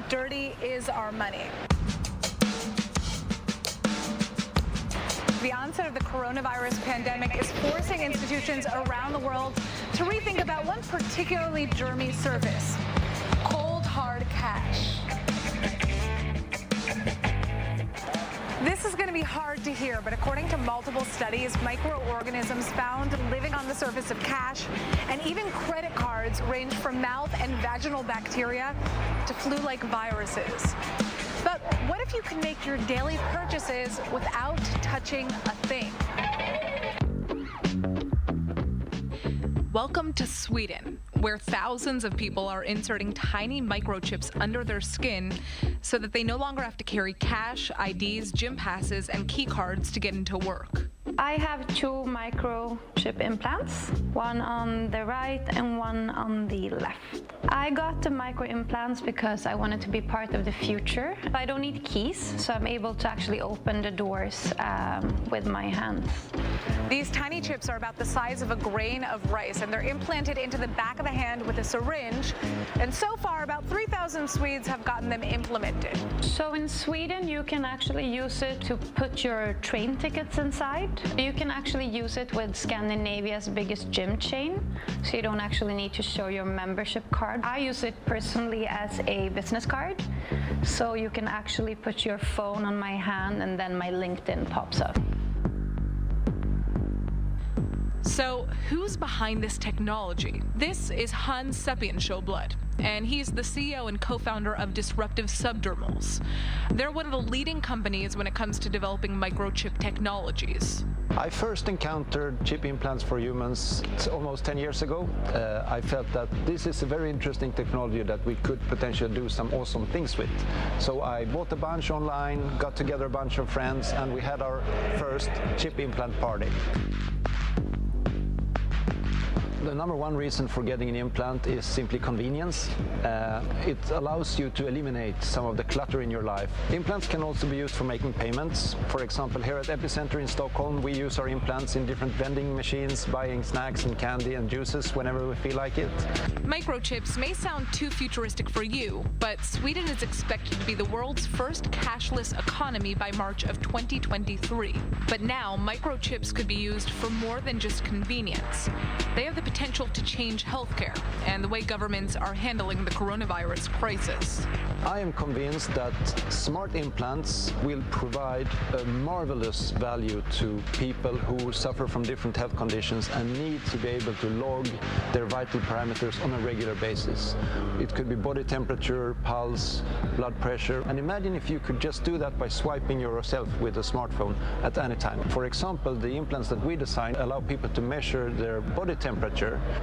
dirty is our money? The onset of the coronavirus pandemic is forcing institutions around the world to rethink about one particularly germy service: cold, hard cash. This is going to be hard to hear, but according to multiple studies, microorganisms found living on the surface of cash and even credit cards range from mouth and vaginal bacteria to flu-like viruses. But what if you can make your daily purchases without touching a thing? Welcome to Sweden, where thousands of people are inserting tiny microchips under their skin so that they no longer have to carry cash, IDs, gym passes, and key cards to get into work. I have 2 microchip implants, one on the right and one on the left. I got the micro implants because I wanted to be part of the future. I don't need keys, so I'm able to actually open the doors with my hands. These tiny chips are about the size of a grain of rice, and they're implanted into the back of the hand with a syringe. And so far, about 3,000 Swedes have gotten them implemented. So in Sweden, you can actually use it to put your train tickets inside. You can actually use it with Scandinavia's biggest gym chain, so you don't actually need to show your membership card. I use it personally as a business card, so you can actually put your phone on my hand and then my LinkedIn pops up. So who's behind this technology? This is Hans Seppienshowblad, and he's the CEO and co-founder of Disruptive Subdermals. They're one of the leading companies when it comes to developing microchip technologies. I first encountered chip implants for humans almost 10 years ago. I felt that this is a very interesting technology that we could potentially do some awesome things with. So I bought a bunch online, got together a bunch of friends, and we had our first chip implant party. The number one reason for getting an implant is simply convenience. It allows you to eliminate some of the clutter in your life. Implants can also be used for making payments. For example, here at Epicenter in Stockholm, we use our implants in different vending machines, buying snacks and candy and juices whenever we feel like it. Microchips may sound too futuristic for you, but Sweden is expected to be the world's first cashless economy by March of 2023. But now, microchips could be used for more than just convenience. They have the potential to change healthcare and the way governments are handling the coronavirus crisis. I am convinced that smart implants will provide a marvelous value to people who suffer from different health conditions and need to be able to log their vital parameters on a regular basis. It could be body temperature, pulse, blood pressure, and imagine if you could just do that by swiping yourself with a smartphone at any time. For example, the implants that we designed allow people to measure their body temperature.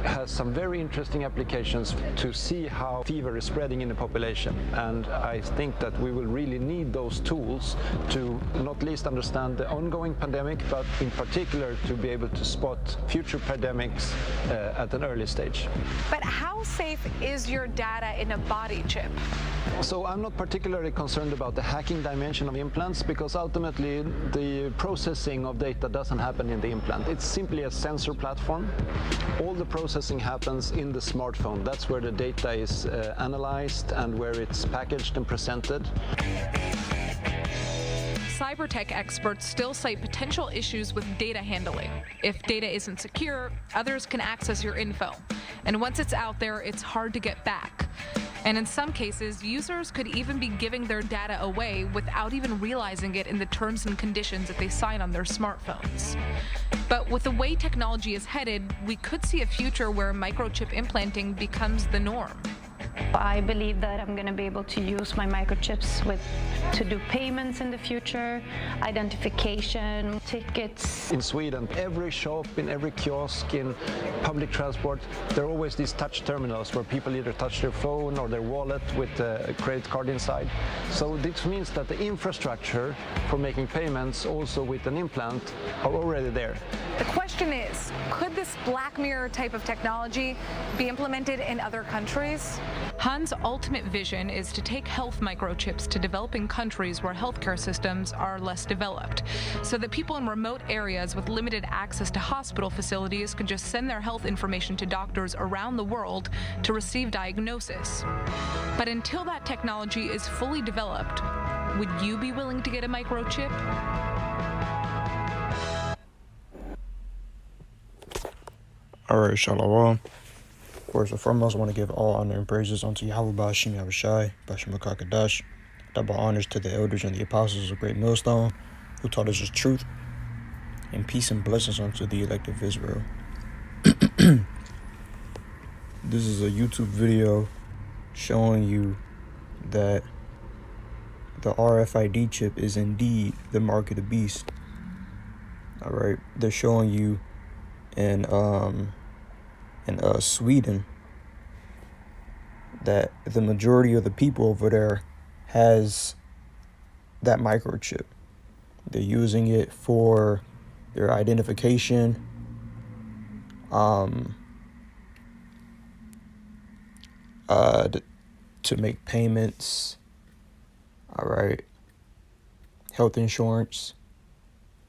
Has some very interesting applications to see how fever is spreading in the population, and I think that we will really need those tools to not least understand the ongoing pandemic, but in particular to be able to spot future pandemics at an early stage. But how safe is your data in a body chip? So I'm not particularly concerned about the hacking dimension of implants, because ultimately the processing of data doesn't happen in the implant. It's simply a sensor platform. All the processing happens in the smartphone. That's where the data is analyzed and where it's packaged and presented. Cybertech experts still cite potential issues with data handling. If data isn't secure, others can access your info. And once it's out there, it's hard to get back. And in some cases, users could even be giving their data away without even realizing it in the terms and conditions that they sign on their smartphones. But with the way technology is headed, we could see a future where microchip implanting becomes the norm. I believe that I'm going to be able to use my microchips to do payments in the future, identification, tickets. In Sweden, every shop, in every kiosk, in public transport, there are always these touch terminals where people either touch their phone or their wallet with a credit card inside. So this means that the infrastructure for making payments also with an implant are already there. The question is, could this Black Mirror type of technology be implemented in other countries? Hans' ultimate vision is to take health microchips to developing countries where healthcare systems are less developed, so that people in remote areas with limited access to hospital facilities could just send their health information to doctors around the world to receive diagnosis. But until that technology is fully developed, would you be willing to get a microchip? Alright, Shalom. First and foremost, I want to give all honor and praises unto Yahweh Bashim Yahushai, Bashim Kakadash. Double honors to the elders and the apostles of Great Millstone, who taught us the truth, and peace and blessings unto the elect of Israel. This is a YouTube video showing you that the RFID chip is indeed the mark of the beast. Alright, they're showing you in Sweden that the majority of the people over there has that microchip. They're using it for their identification, to make payments, all right, health insurance,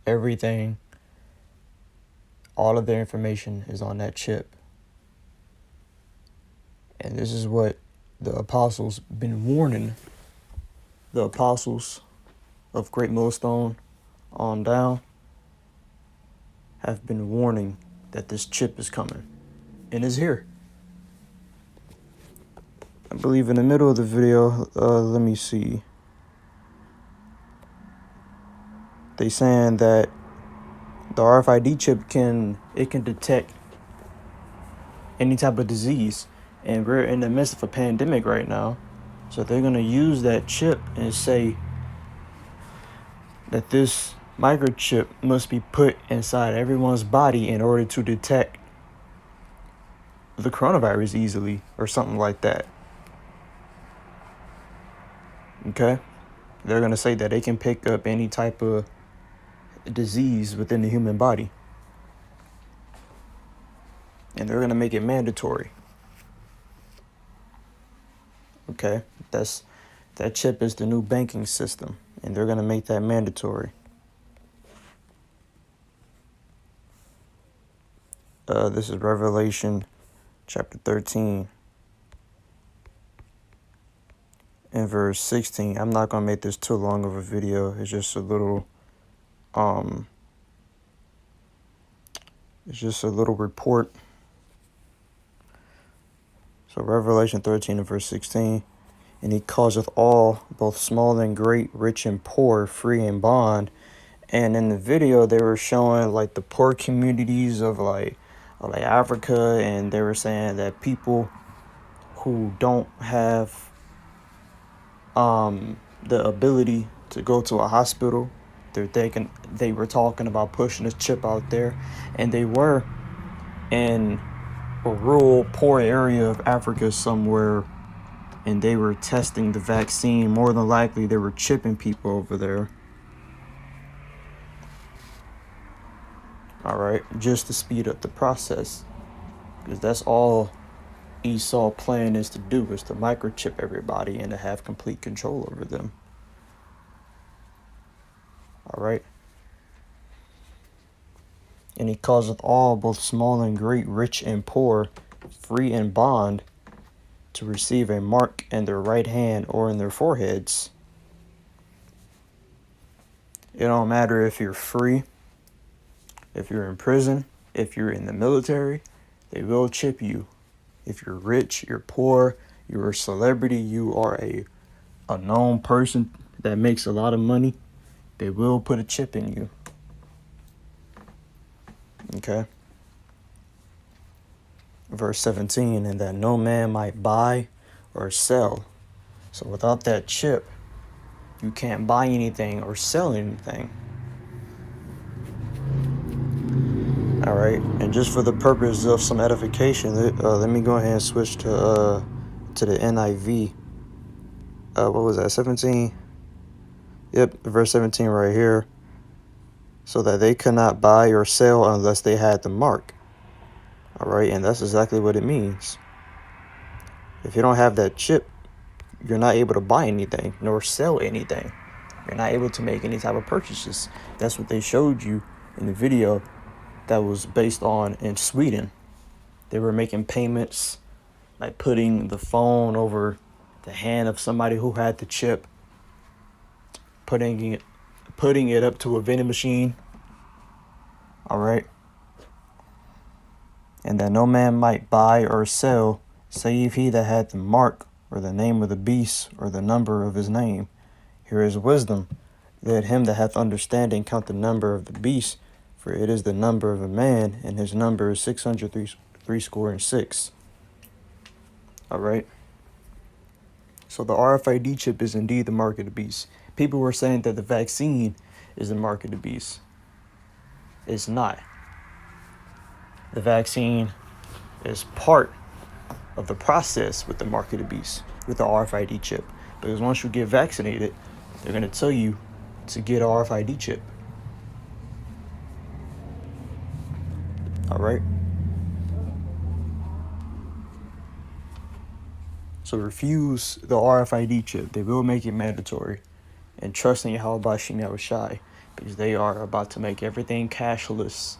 everything. All of their information is on that chip. And this is what the apostles been warning. The apostles of Great Millstone on down have been warning that this chip is coming and is here. I believe in the middle of the video, let me see. They saying that the RFID chip can detect any type of disease, and we're in the midst of a pandemic right now. So they're gonna use that chip and say that this microchip must be put inside everyone's body in order to detect the coronavirus easily, or something like that. Okay? They're gonna say that they can pick up any type of disease within the human body, and they're gonna make it mandatory. Okay, that chip is the new banking system, and they're gonna make that mandatory. This is Revelation chapter 13 and verse 16. I'm not gonna make this too long of a video. It's just a little report. So Revelation 13 and verse 16, and he causeth all, both small and great, rich and poor, free and bond. And in the video, they were showing like the poor communities of like Africa, and they were saying that people who don't have the ability to go to a hospital, they were talking about pushing this chip out there, and they were in a rural, poor area of Africa somewhere, and they were testing the vaccine. More than likely, they were chipping people over there. All right, just to speed up the process, because that's all Esau plan is to do, is to microchip everybody and to have complete control over them. All right. And he causeth all, both small and great, rich and poor, free and bond, to receive a mark in their right hand or in their foreheads. It don't matter if you're free, if you're in prison, if you're in the military, they will chip you. If you're rich, you're poor, you're a celebrity, you are a known person that makes a lot of money, they will put a chip in you. Okay. Verse 17, and that no man might buy or sell. So without that chip, you can't buy anything or sell anything. All right, and just for the purpose of some edification, let me go ahead and switch to the NIV. What was that, 17? Yep, verse 17 right here. So that they could not buy or sell unless they had the mark. All right, and that's exactly what it means. If you don't have that chip, you're not able to buy anything nor sell anything. you're not able to make any type of purchases. That's what they showed you in the video that was based on in Sweden. They were making payments, like putting the phone over the hand of somebody who had the chip, putting it up to a vending machine. All right. And that no man might buy or sell, save he that had the mark or the name of the beast or the number of his name. Here is wisdom. Let him that hath understanding count the number of the beast, for it is the number of a man, and his number is 666. All right. So the RFID chip is indeed the mark of the beast. People were saying that the vaccine is the mark of the beast. It's not. The vaccine is part of the process with the mark of the beast, with the RFID chip. Because once you get vaccinated, they're going to tell you to get an RFID chip. All right. So refuse the RFID chip. They will make it mandatory. And trust in Yahweh Bashim Yahushai, because they are about to make everything cashless.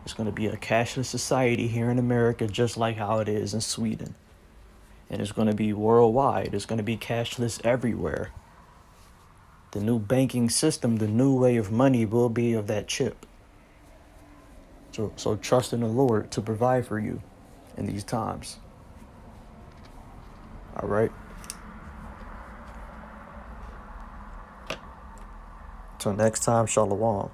It's going to be a cashless society here in America, just like how it is in Sweden. And it's going to be worldwide. It's going to be cashless everywhere. The new banking system, the new way of money will be of that chip. So trust in the Lord to provide for you in these times. All right. Till next time, Shalom.